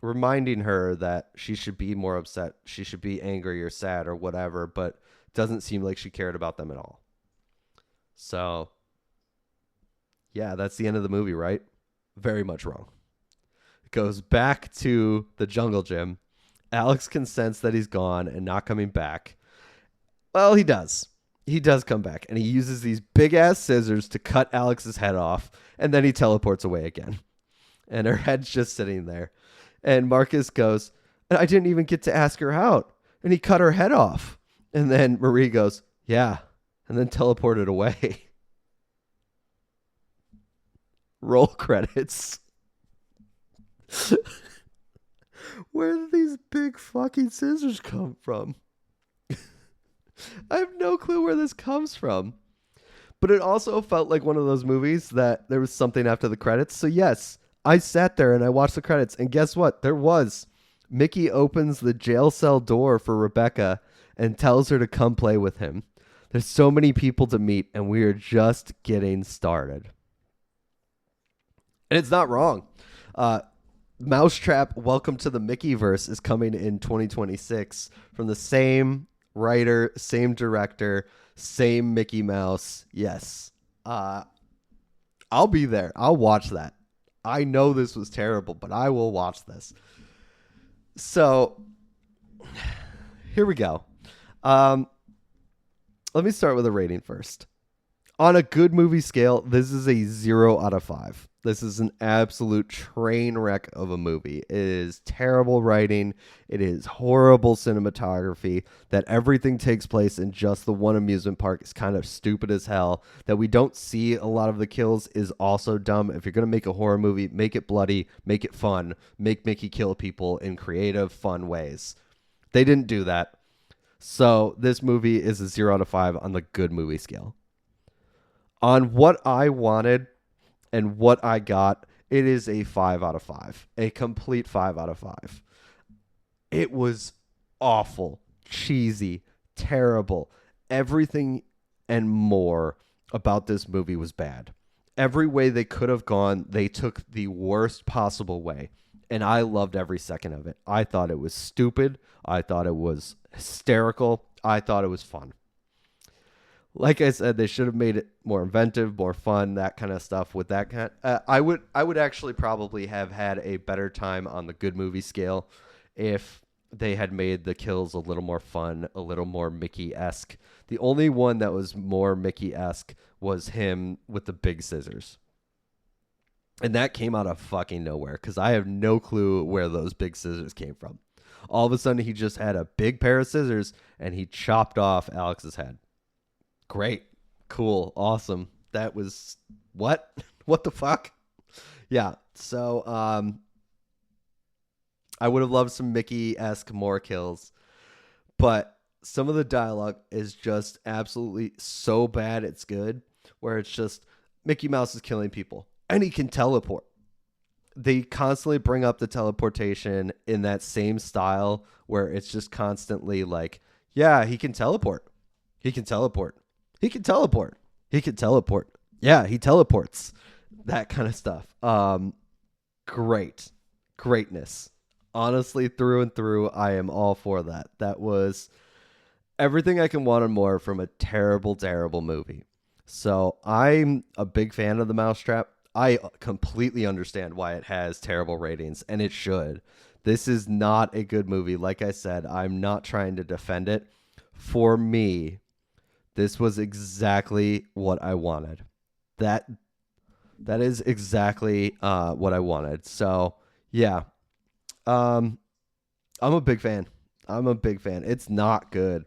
reminding her that she should be more upset. She should be angry or sad or whatever, but it doesn't seem like she cared about them at all. So yeah, that's the end of the movie, right? Very much wrong. It goes back to the jungle gym. Alex can sense that he's gone and not coming back. Well, he does. He does come back, and he uses these big-ass scissors to cut Alex's head off, and then he teleports away again. And her head's just sitting there. And Marcus goes, I didn't even get to ask her out, and he cut her head off. And then Marie goes, yeah, and then teleported away. Roll credits. Where did these big fucking scissors come from? I have no clue where this comes from. But it also felt like one of those movies that there was something after the credits. So yes, I sat there and I watched the credits. And guess what? There was. Mickey opens the jail cell door for Rebecca and tells her to come play with him. There's so many people to meet, and we are just getting started. And it's not wrong. Mousetrap Welcome to the Mickeyverse is coming in 2026 from the same writer, same director, same Mickey Mouse. Yes. I'll be there. I'll watch that. I know this was terrible, but I will watch this. So here we go. Um, let me start with a rating first. On a good movie scale, this is a 0 out of 5. This is an absolute train wreck of a movie. It is terrible writing. It is horrible cinematography. That everything takes place in just the one amusement park is kind of stupid as hell. That we don't see a lot of the kills is also dumb. If you're going to make a horror movie, make it bloody, make it fun, make Mickey kill people in creative, fun ways. They didn't do that. So this movie is a 0 out of 5 on the good movie scale. On what I wanted and what I got, it is a 5 out of 5. A complete 5 out of 5. It was awful, cheesy, terrible. Everything and more about this movie was bad. Every way they could have gone, they took the worst possible way. And I loved every second of it. I thought it was stupid. I thought it was hysterical. I thought it was fun. Like I said, they should have made it more inventive, more fun, that kind of stuff. With that kind, I would actually probably have had a better time on the good movie scale if they had made the kills a little more fun, a little more Mickey-esque. The only one that was more Mickey-esque was him with the big scissors. And that came out of fucking nowhere because I have no clue where those big scissors came from. All of a sudden, he just had a big pair of scissors and he chopped off Alex's head. Great. Cool. Awesome. That was what? What the fuck? Yeah. So, I would have loved some Mickey-esque more kills, but some of the dialogue is just absolutely so bad it's good, where it's just Mickey Mouse is killing people and he can teleport. They constantly bring up the teleportation in that same style where it's just constantly like, yeah, he can teleport. He can teleport. He can teleport. He can teleport. Yeah, he teleports. That kind of stuff. Greatness. Honestly, through and through, I am all for that. That was everything I can want and more from a terrible, terrible movie. So I'm a big fan of The Mousetrap. I completely understand why it has terrible ratings, and it should. This is not a good movie. Like I said, I'm not trying to defend it. For me, this was exactly what I wanted. That is exactly what I wanted. So, yeah. I'm a big fan. It's not good.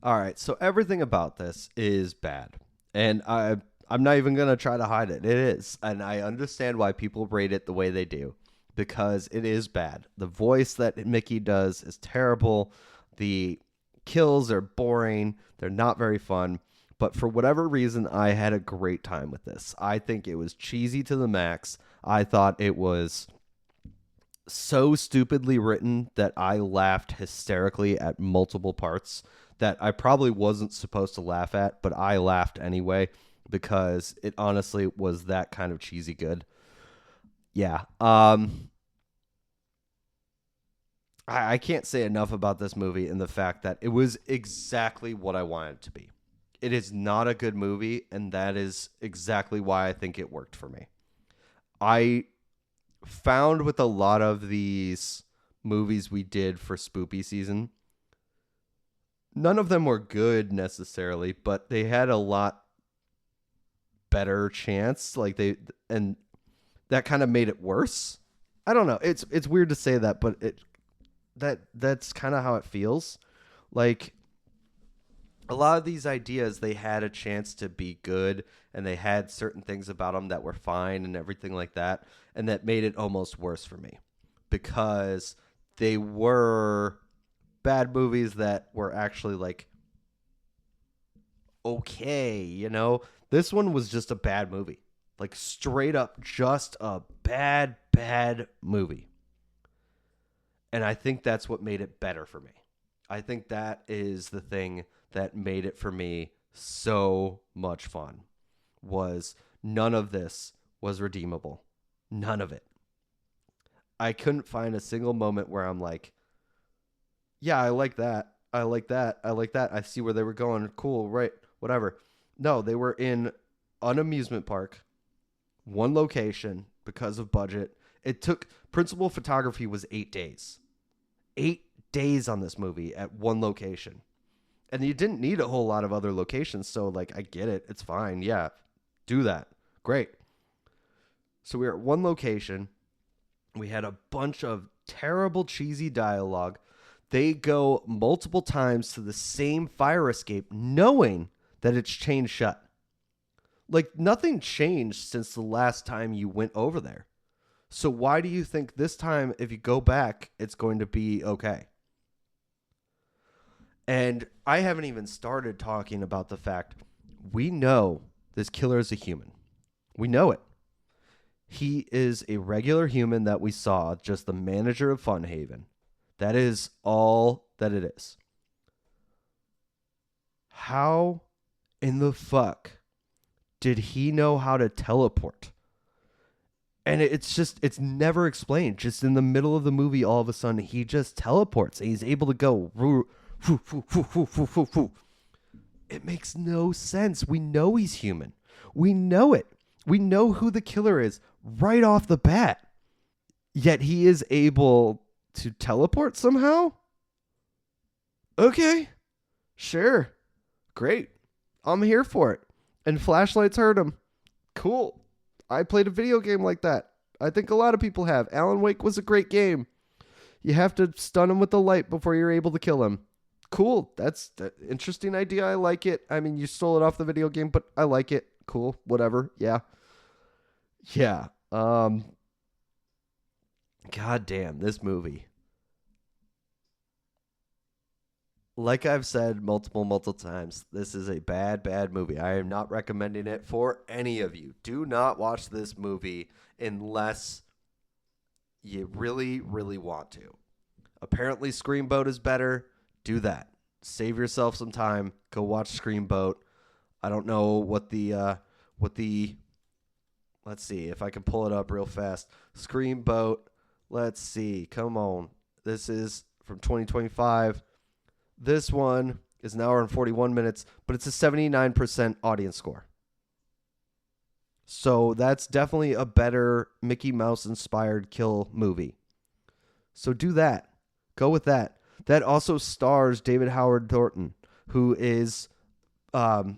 All right, so everything about this is bad. And I'm not even going to try to hide it. It is. And I understand why people rate it the way they do, because it is bad. The voice that Mickey does is terrible. The kills are boring. They're not very fun. But for whatever reason, I had a great time with this. I think it was cheesy to the max. I thought it was so stupidly written that I laughed hysterically at multiple parts that I probably wasn't supposed to laugh at, but I laughed anyway because it honestly was that kind of cheesy good. Yeah. I can't say enough about this movie and the fact that it was exactly what I wanted it to be. It is not a good movie, and that is exactly why I think it worked for me. I found with a lot of these movies we did for Spoopy season, none of them were good necessarily, but they had a lot better chance. And that kind of made it worse. I don't know. It's weird to say that, but that's kind of how it feels. Like a lot of these ideas, they had a chance to be good, and they had certain things about them that were fine and everything like that, and that made it almost worse for me because they were bad movies that were actually like okay, you know. This one was just a bad movie, like straight up just a bad movie. And I think that's what made it better for me. I think that is the thing that made it for me so much fun, was none of this was redeemable. None of it. I couldn't find a single moment where I'm like, yeah, I like that. I like that. I like that. I see where they were going. Cool, right, whatever. No, they were in an amusement park, one location, because of budget. It took principal photography was 8 days. 8 days on this movie at one location. And you didn't need a whole lot of other locations, so like I get it. It's fine. Yeah. Do that. Great. So we were at one location. We had a bunch of terrible cheesy dialogue. They go multiple times to the same fire escape knowing that it's chained shut. Like nothing changed since the last time you went over there. So why do you think this time, if you go back, it's going to be okay? And I haven't even started talking about the fact we know this killer is a human. We know it. He is a regular human that we saw, just the manager of Funhaven. That is all that it is. How in the fuck did he know how to teleport? And it's never explained. Just in the middle of the movie, all of a sudden, he just teleports. And he's able to go. It makes no sense. We know he's human. We know it. We know who the killer is right off the bat. Yet he is able to teleport somehow? Okay. Sure. Great. I'm here for it. And flashlights hurt him. Cool. I played a video game like that. I think a lot of people have. Alan Wake was a great game. You have to stun him with the light before you're able to kill him. Cool. That's an interesting idea. I like it. I mean, you stole it off the video game, but I like it. Cool. Whatever. Yeah. Yeah. God damn, this movie. Like I've said multiple times, this is a bad movie. I am not recommending it for any of you. Do not watch this movie unless you really want to. Apparently Screamboat is better. Do that. Save yourself some time. Go watch Screamboat. I don't know what the let's see if I can pull it up real fast. Screamboat. Let's see. Come on. This is from 2025. This one is an hour and 41 minutes, but it's a 79% audience score. So that's definitely a better Mickey Mouse inspired kill movie. So do that. Go with that. That also stars David Howard Thornton, who is Terrifier.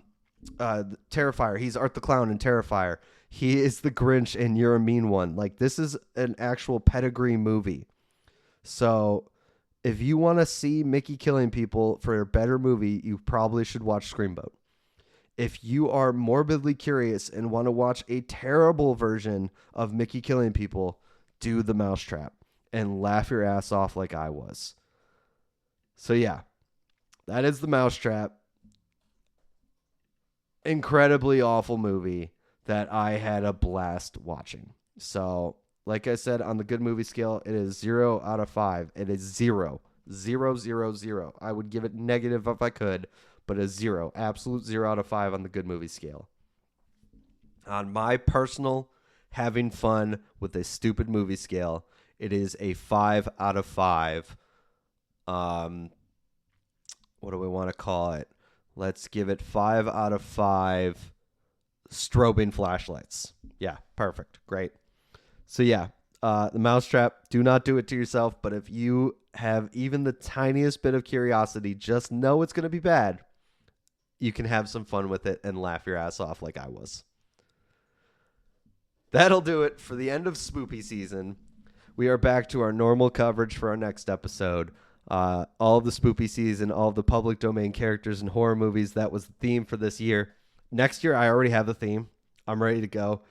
He's Art the Clown in Terrifier. He is the Grinch in You're a Mean One. Like, this is an actual pedigree movie. So if you want to see Mickey killing people for a better movie, you probably should watch Screamboat. If you are morbidly curious and want to watch a terrible version of Mickey killing people, do The Mousetrap and laugh your ass off like I was. So yeah, that is The Mousetrap. Incredibly awful movie that I had a blast watching. So, like I said, on the good movie scale, it is 0 out of 5. It is 0. 0, 0, 0. I would give it negative if I could, but a 0. Absolute 0 out of 5 on the good movie scale. On my personal having fun with a stupid movie scale, it is a 5 out of 5. What do we want to call it? Let's give it 5 out of 5 strobing flashlights. Yeah, perfect. Great. So yeah, The Mousetrap, do not do it to yourself, but if you have even the tiniest bit of curiosity, just know it's going to be bad. You can have some fun with it and laugh your ass off like I was. That'll do it for the end of Spoopy season. We are back to our normal coverage for our next episode. All of the Spoopy season, all of the public domain characters and horror movies, that was the theme for this year. Next year, I already have the theme. I'm ready to go.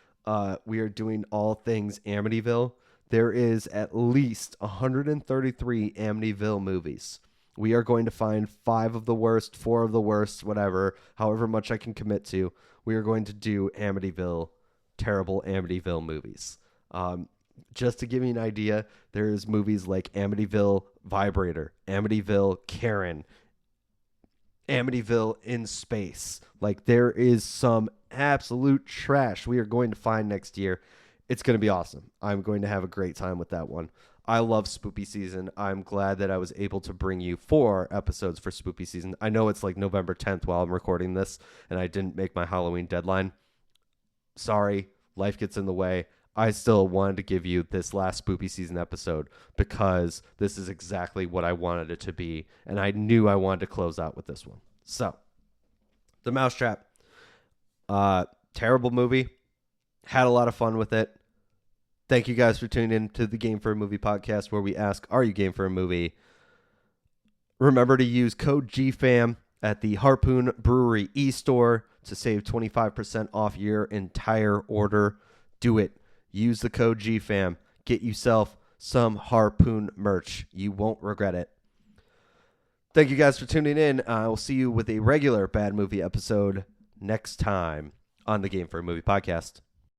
We are doing all things Amityville. There is at least 133 Amityville movies. We are going to find 5 of the worst, 4 of the worst, whatever, however much I can commit to. We are going to do Amityville, terrible Amityville movies. Just to give you an idea, there's movies like Amityville Vibrator, Amityville Karen, Amityville in Space. Like, there is some absolute trash we are going to find next year. It's going to be awesome. I'm going to have a great time with that one. I love Spoopy season. I'm glad that I was able to bring you 4 episodes for Spoopy season. I know it's like November 10th while I'm recording this, and I didn't make my Halloween deadline. Sorry, life gets in the way. I still wanted to give you this last Spoopy season episode because this is exactly what I wanted it to be, and I knew I wanted to close out with this one. So, The Mousetrap, terrible movie. Had a lot of fun with it. Thank you guys for tuning in to the Game for a Movie podcast, where we ask, are you game for a movie? Remember to use code GFAM at the Harpoon Brewery e-store to save 25% off your entire order. Do it. Use the code GFAM. Get yourself some Harpoon merch. You won't regret it. Thank you guys for tuning in. I will see you with a regular Bad Movie episode next time on the Game for a Movie podcast.